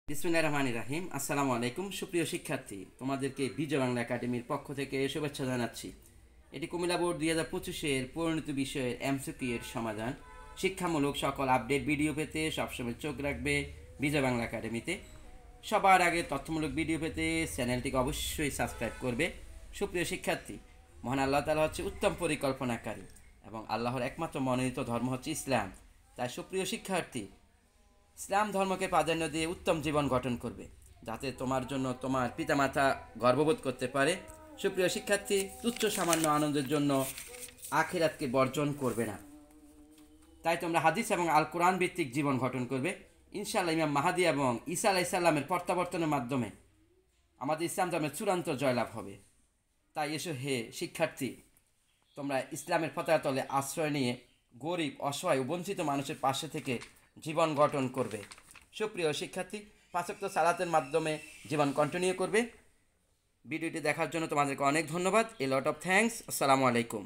বিসমিল্লাহির রহমানির রহিম। আসসালামু আলাইকুম সুপ্রিয় শিক্ষার্থী, তোমাদেরকে বিজয় বাংলা একাডেমির পক্ষ থেকে শুভেচ্ছা জানাচ্ছি। এটি কুমিল্লা বোর্ড 2025-এর পরিণত বিষয়ের এমসিকিউ এর সমাধান। শিক্ষামূলক সকল আপডেট ভিডিও পেতে সবসময় চোখ রাখবে বিজয় বাংলা একাডেমিতে। সবার আগে তথ্যমূলক ভিডিও পেতে চ্যানেলটিকে অবশ্যই সাবস্ক্রাইব করবে। সুপ্রিয় শিক্ষার্থী, মহান আল্লাহ তাআলা হচ্ছে উত্তম পরিকল্পনাকারী এবং আল্লাহর একমাত্র মনোনীত ধর্ম হচ্ছে ইসলাম। তাই সুপ্রিয় শিক্ষার্থী, ইসলাম ধর্মকে প্রাধান্য দিয়ে উত্তম জীবন গঠন করবে, যাতে তোমার জন্য তোমার পিতামাতা গর্ববোধ করতে পারে। সুপ্রিয় শিক্ষার্থী, তুচ্ছ সামান্য আনন্দের জন্য আখিরাতকে বর্জন করবে না। তাই তোমরা হাদিস এবং আল কোরআন ভিত্তিক জীবন গঠন করবে। ইনশাআল্লাহ ইমাম মাহাদি এবং ঈসা আলাইহিস সালামের প্রত্যাবর্তনের মাধ্যমে আমাদের ইসলাম ধর্মের চূড়ান্ত জয়লাভ হবে। তাই এসো হে শিক্ষার্থী, তোমরা ইসলামের পতাকা তলে আশ্রয় নিয়ে গরিব, অসহায় ও বঞ্চিত মানুষের পাশে থেকে জীবন গঠন করবে। সুপ্রিয় শিক্ষার্থী, 5 ওয়াক্ত সালাতের মাধ্যমে জীবন কন্টিনিউ করবে। ভিডিওটি দেখার জন্য তোমাদেরকে অনেক ধন্যবাদ। এ লট অফ থ্যাঙ্কস। আসসালামু আলাইকুম।